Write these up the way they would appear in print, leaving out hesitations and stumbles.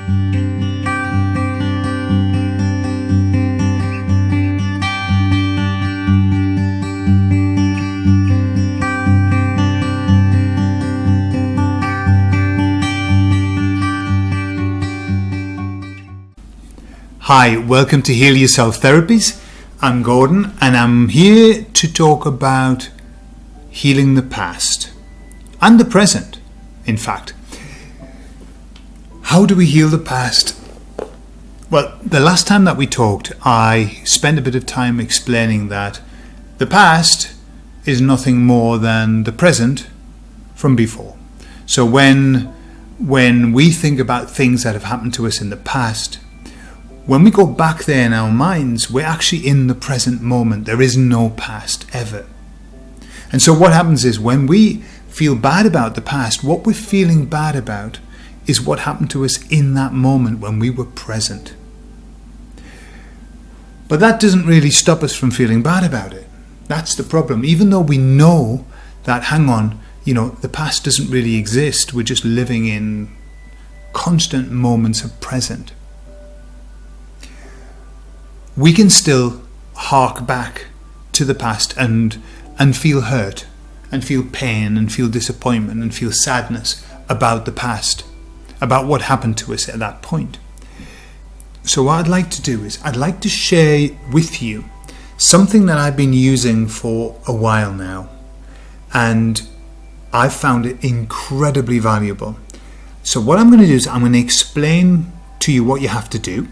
Hi, welcome to HealYourself Therapies. I'm Gordon and I'm here to talk about healing the past and the present, in fact. How do we heal the past? Well, the last time that we talked, I spent a bit of time explaining that the past is nothing more than the present from before. So when we think about things that have happened to us in the past, when we go back there in our minds, we're actually in the present moment. There is no past ever. And so what happens is when we feel bad about the past, what we're feeling bad about is what happened to us in that moment when we were present. But that doesn't really stop us from feeling bad about it. That's the problem. Even though we know that, hang on, the past doesn't really exist. We're just living in constant moments of present. We can still hark back to the past and feel hurt and feel pain and feel disappointment and feel sadness about the past, about what happened to us at that point. So what I'd like to do is I'd like to share with you something that I've been using for a while now, and I've found it incredibly valuable. So what I'm going to do is I'm going to explain to you what you have to do.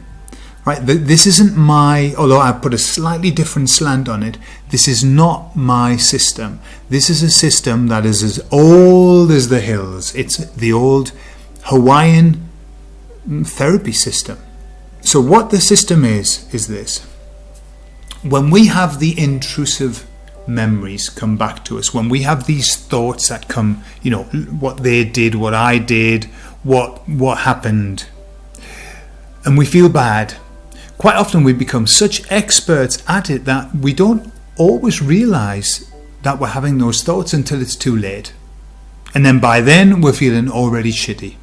Right, this isn't although I put a slightly different slant on it, this is not my system. This is a system that is as old as the hills. It's the old Hawaiian therapy system. So what the system is this. When we have the intrusive memories come back to us, when we have these thoughts that come, what they did, what I did, what happened, and we feel bad, quite often we become such experts at it that we don't always realize that we're having those thoughts until it's too late. And then by then we're feeling already shitty.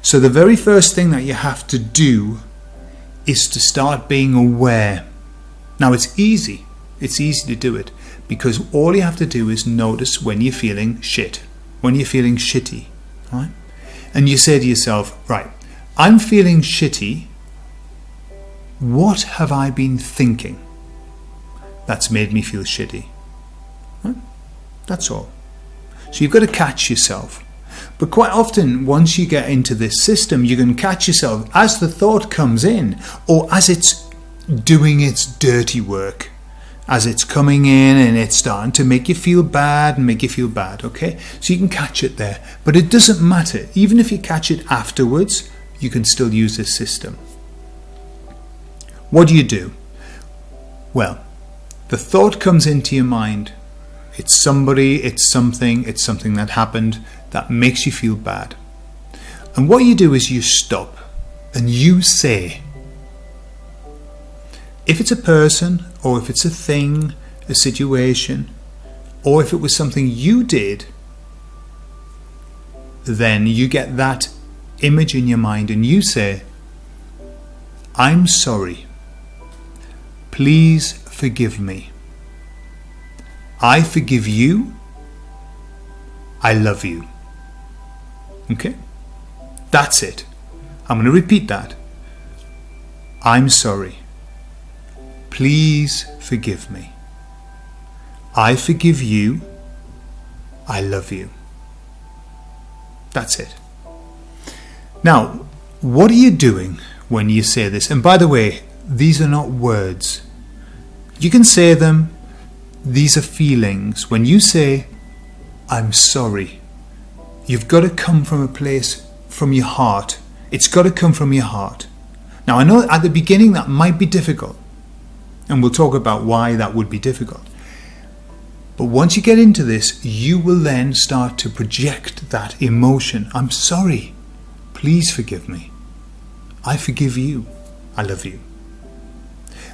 So the very first thing that you have to do is to start being aware. Now it's easy to do it, because all you have to do is notice when you're feeling shit, when you're feeling shitty, right? And you say to yourself, right, I'm feeling shitty. What have I been thinking that's made me feel shitty? Right? That's all. So you've got to catch yourself. But quite often, once you get into this system, you can catch yourself as the thought comes in, or as it's doing its dirty work, as it's coming in and it's starting to make you feel bad, okay? So you can catch it there. But it doesn't matter. Even if you catch it afterwards, you can still use this system. What do? Well, the thought comes into your mind. It's somebody, it's something that happened that makes you feel bad. And what you do is you stop and you say, if it's a person, or if it's a thing, a situation, or if it was something you did, then you get that image in your mind and you say, I'm sorry. Please forgive me. I forgive you. I love you. Okay? That's it. I'm going to repeat that. I'm sorry. Please forgive me. I forgive you. I love you. That's it. Now, what are you doing when you say this? And by the way, these are not words. You can say them. These are feelings. When you say, I'm sorry, you've got to come from a place from your heart. It's got to come from your heart. Now, I know at the beginning that might be difficult, and we'll talk about why that would be difficult. But once you get into this, you will then start to project that emotion. I'm sorry. Please forgive me. I forgive you. I love you.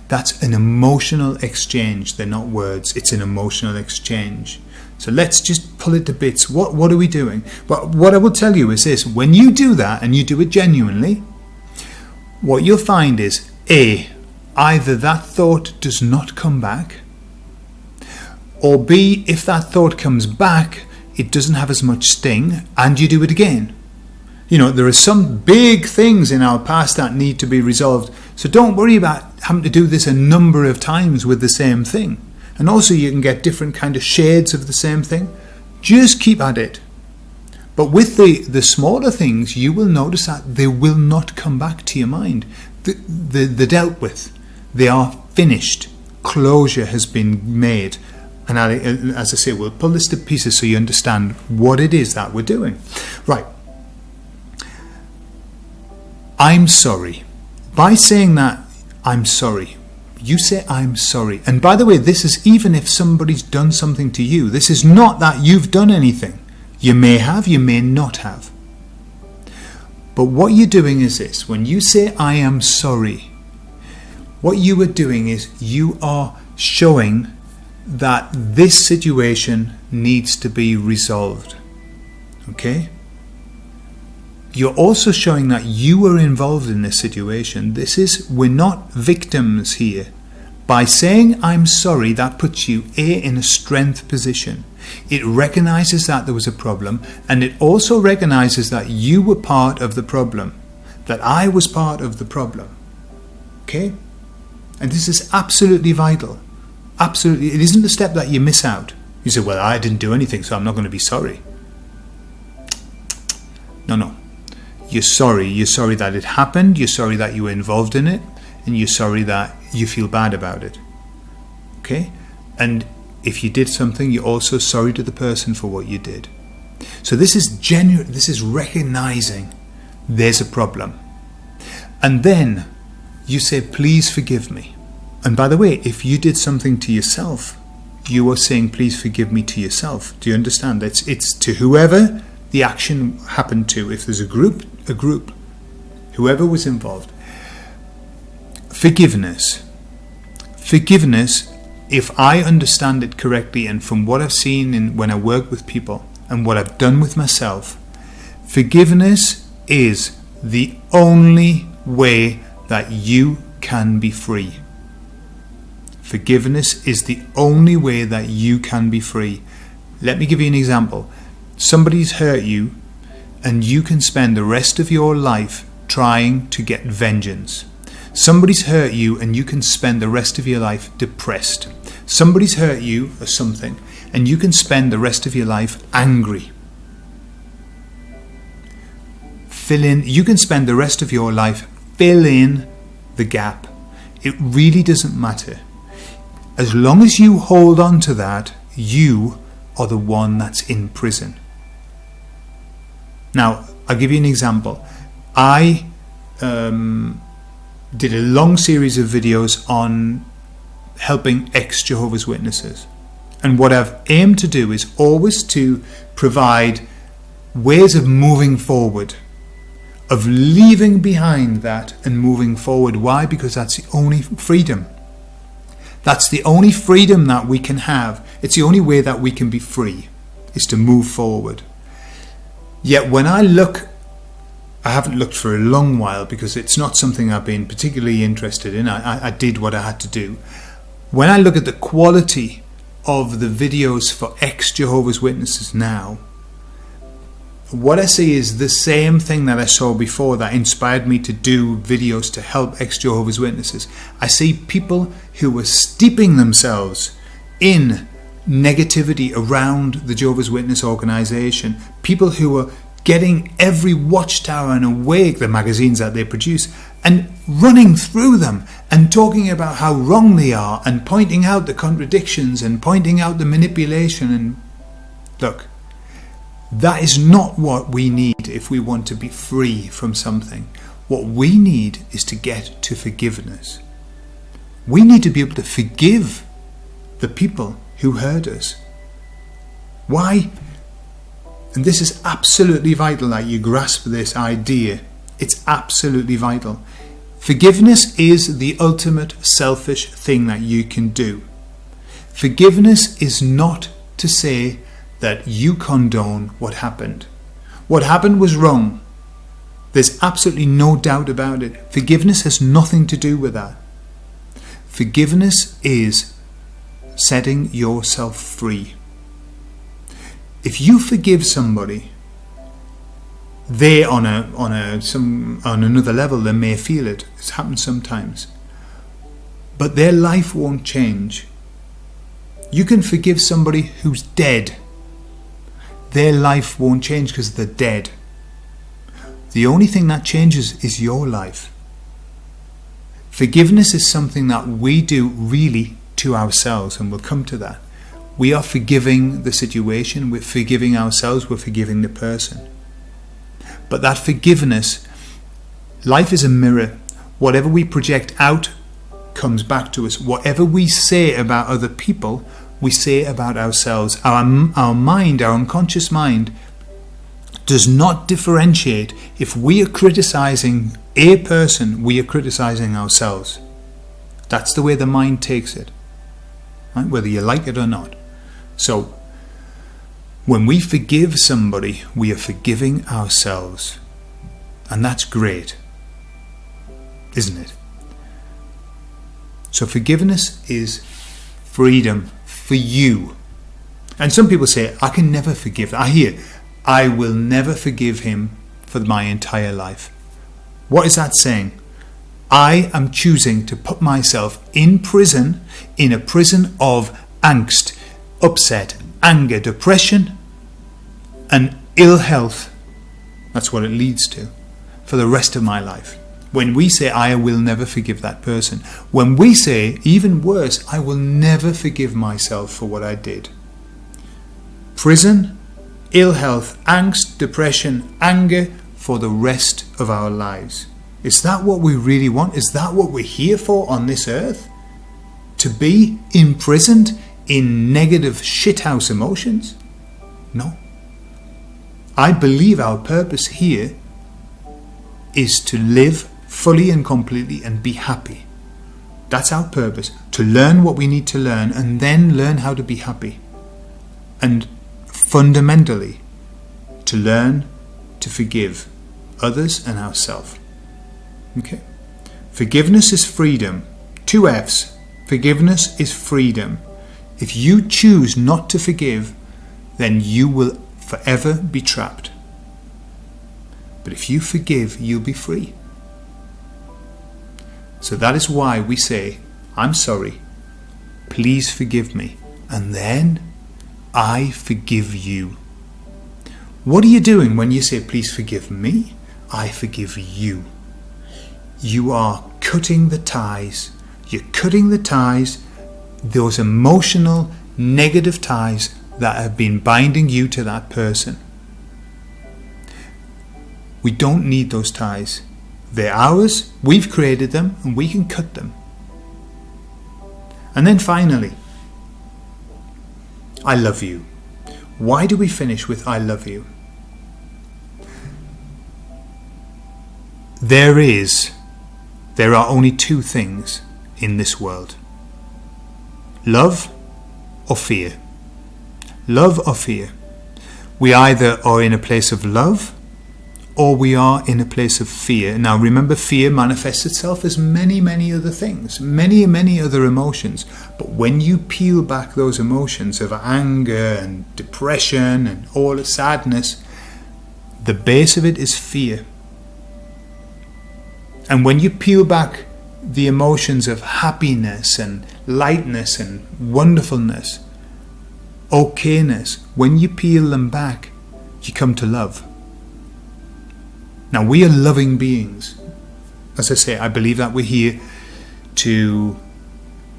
That's an emotional exchange. They're not words. It's an emotional exchange. So let's just pull it to bits. What are we doing? But what I will tell you is this. When you do that and you do it genuinely, what you'll find is either that thought does not come back, or B, if that thought comes back, it doesn't have as much sting, and you do it again. There are some big things in our past that need to be resolved, so don't worry about having to do this a number of times with the same thing. And also you can get different kind of shades of the same thing. Just keep at it. But with the smaller things, you will notice that they will not come back to your mind. They're dealt with. They are finished. Closure has been made. And as I say, we'll pull this to pieces so you understand what it is that we're doing. Right. I'm sorry. By saying that, I'm sorry, you say I'm sorry. And by the way, this is even if somebody's done something to you. This is not that you've done anything. You may have, you may not have. But what you're doing is this. When you say I am sorry, what you are doing is you are showing that this situation needs to be resolved. Okay? You're also showing that you were involved in this situation. We're not victims here. By saying I'm sorry, that puts you in a strength position. It recognizes that there was a problem, and it also recognizes that you were part of the problem, that I was part of the problem. Okay? And this is absolutely vital. Absolutely. It isn't the step that you miss out. You say, well, I didn't do anything, so I'm not going to be sorry. No. You're sorry. You're sorry that it happened. You're sorry that you were involved in it. And you're sorry that you feel bad about it. Okay? And if you did something, you're also sorry to the person for what you did. So this is genuine. This is recognizing there's a problem. And then you say, please forgive me. And by the way, if you did something to yourself, you are saying, please forgive me to yourself. Do you understand? It's to whoever the action happened to. If there's a group, whoever was involved. Forgiveness, if I understand it correctly, and from what I've seen when I work with people and what I've done with myself, forgiveness is the only way that you can be free. Forgiveness is the only way that you can be free. Let me give you an example. Somebody's hurt you, and you can spend the rest of your life trying to get vengeance. Somebody's hurt you, and you can spend the rest of your life depressed. Somebody's hurt you or something, and you can spend the rest of your life angry. You can spend the rest of your life fill in the gap. It really doesn't matter. As long as you hold on to that, you are the one that's in prison. Now, I'll give you an example. I did a long series of videos on helping ex-Jehovah's Witnesses. And what I've aimed to do is always to provide ways of moving forward, of leaving behind that and moving forward. Why? Because that's the only freedom. That's the only freedom that we can have. It's the only way that we can be free, is to move forward. Yet when I haven't looked for a long while because it's not something I've been particularly interested in. I did what I had to do. When I look at the quality of the videos for ex-Jehovah's Witnesses now, what I see is the same thing that I saw before that inspired me to do videos to help ex-Jehovah's Witnesses. I see people who were steeping themselves in negativity around the Jehovah's Witness organization, people who were getting every Watchtower and Awake, the magazines that they produce, and running through them and talking about how wrong they are and pointing out the contradictions and pointing out the manipulation. And look, that is not what we need if we want to be free from something. What we need is to get to forgiveness. We need to be able to forgive the people who hurt us. Why? And this is absolutely vital that you grasp this idea. It's absolutely vital. Forgiveness is the ultimate selfish thing that you can do. Forgiveness is not to say that you condone what happened. What happened was wrong. There's absolutely no doubt about it. Forgiveness has nothing to do with that. Forgiveness is setting yourself free. If you forgive somebody, they on another level, they may feel it. It's happened sometimes. But their life won't change. You can forgive somebody who's dead. Their life won't change because they're dead. The only thing that changes is your life. Forgiveness is something that we do really to ourselves, and we'll come to that. We are forgiving the situation, we're forgiving ourselves, we're forgiving the person. But that forgiveness, life is a mirror. Whatever we project out comes back to us. Whatever we say about other people, we say about ourselves. Our mind, our unconscious mind, does not differentiate. If we are criticizing a person, we are criticizing ourselves. That's the way the mind takes it, right? Whether you like it or not. So when we forgive somebody, we are forgiving ourselves. And that's great, isn't it? So forgiveness is freedom for you. And some people say, I can never forgive. I hear, I will never forgive him for my entire life. What is that saying? I am choosing to put myself in prison, in a prison of angst, upset, anger, depression, and ill health. That's what it leads to for the rest of my life. When we say, I will never forgive that person. When we say, even worse, I will never forgive myself for what I did. Prison, ill health, angst, depression, anger for the rest of our lives. Is that what we really want? Is that what we're here for on this earth? To be imprisoned in negative shithouse emotions? No. I believe our purpose here is to live fully and completely and be happy. That's our purpose. To learn what we need to learn and then learn how to be happy. And fundamentally, to learn to forgive others and ourselves. Okay. Forgiveness is freedom. 2 F's. Forgiveness is freedom. If you choose not to forgive, then you will forever be trapped. But if you forgive, you'll be free. So that is why we say, I'm sorry, please forgive me, and then I forgive you. What are you doing when you say, please forgive me? I forgive you. You are cutting the ties. You're cutting the ties, those emotional, negative ties that have been binding you to that person. We don't need those ties. They're ours, we've created them, and we can cut them. And then finally, I love you. Why do we finish with I love you? There are only 2 things in this world. Love or fear. Love or fear. We either are in a place of love or we are in a place of fear. Now remember, fear manifests itself as many, many other things, many, many other emotions. But when you peel back those emotions of anger and depression and all the sadness, the base of it is fear. And when you peel back the emotions of happiness and lightness and wonderfulness, okayness, when you peel them back, you come to love. Now we are loving beings. As I say, I believe that we're here to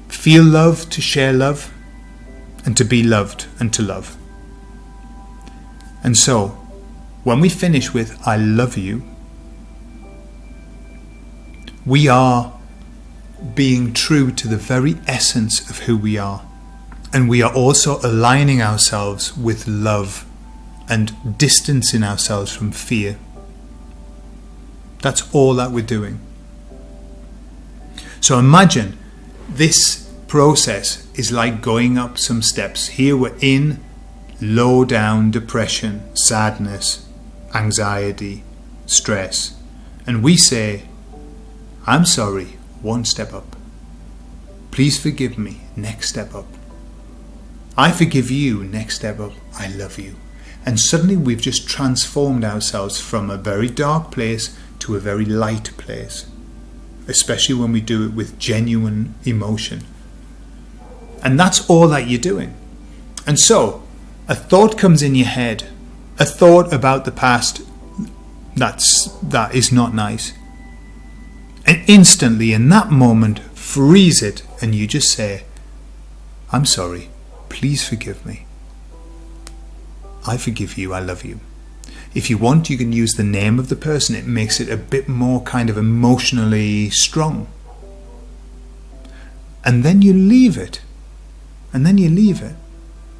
feel love, to share love, and to be loved and to love. And so, when we finish with I love you, we are being true to the very essence of who we are. And we are also aligning ourselves with love and distancing ourselves from fear. That's all that we're doing. So imagine this process is like going up some steps. Here we're in low down depression, sadness, anxiety, stress. And we say, I'm sorry, one step up. Please forgive me, next step up. I forgive you, next step up. I love you. And suddenly we've just transformed ourselves from a very dark place to a very light place, especially when we do it with genuine emotion. And that's all that you're doing. And so, a thought comes in your head, a thought about the past that is not nice. And instantly, in that moment, freeze it and you just say, I'm sorry, please forgive me. I forgive you, I love you. If you want, you can use the name of the person. It makes it a bit more kind of emotionally strong. And then you leave it.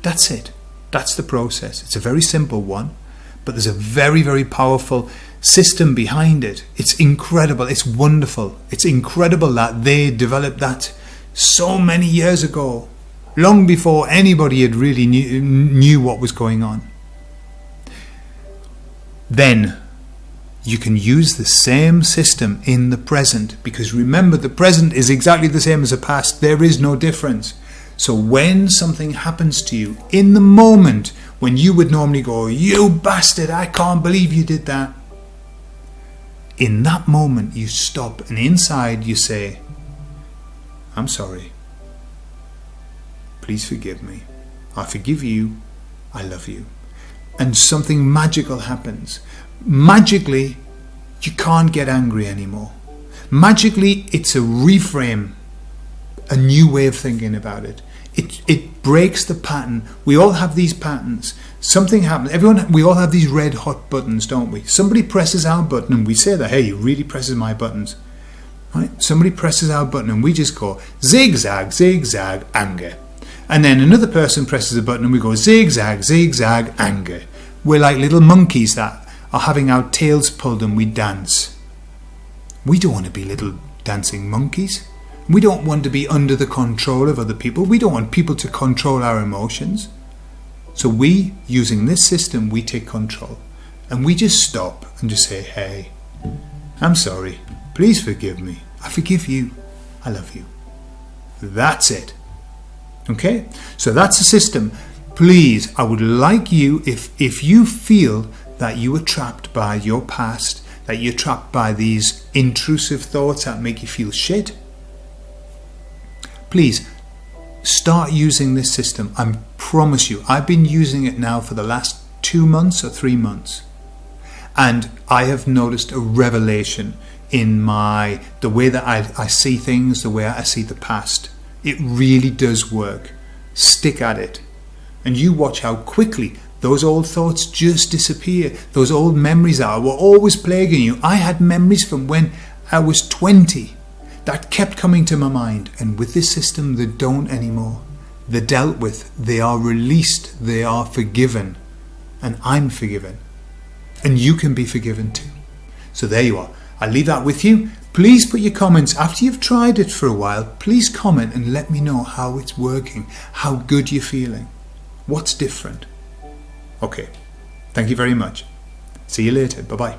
That's it. That's the process. It's a very simple one, but there's a very, very powerful system behind it. It's incredible. It's wonderful. It's incredible that they developed that so many years ago, long before anybody had really knew what was going on. Then you can use the same system in the present, because remember, the present is exactly the same as the past. There is no difference. So when something happens to you in the moment, when you would normally go, you bastard, I can't believe you did that. In that moment you stop, and inside you say, I'm sorry. Please forgive me. I forgive you. I love you. And something magical happens. Magically, you can't get angry anymore. Magically, it's a reframe, a new way of thinking about it. It breaks the pattern. We all have these patterns. Something happens. We all have these red hot buttons, don't we? Somebody presses our button and we say that, hey, he really presses my buttons. Right? Somebody presses our button and we just go zigzag, zigzag, anger. And then another person presses a button and we go zigzag, zigzag, anger. We're like little monkeys that are having our tails pulled and we dance. We don't want to be little dancing monkeys. We don't want to be under the control of other people. We don't want people to control our emotions. So we, using this system, we take control. And we just stop and just say, hey, I'm sorry. Please forgive me. I forgive you. I love you. That's it. Okay? So that's the system. Please, I would like you, if you feel that you were trapped by your past, that you're trapped by these intrusive thoughts that make you feel shit, please start using this system. I promise you, I've been using it now for the last 2 months or 3 months. And I have noticed a revelation in the way that I see things, the way I see the past. It really does work. Stick at it. And you watch how quickly those old thoughts just disappear. Those old memories that were always plaguing you. I had memories from when I was 20 that kept coming to my mind. And with this system, they don't anymore. They're dealt with. They are released. They are forgiven. And I'm forgiven. And you can be forgiven too. So there you are. I'll leave that with you. Please put your comments after you've tried it for a while. Please comment and let me know how it's working, how good you're feeling, what's different. Okay, thank you very much. See you later. Bye-bye.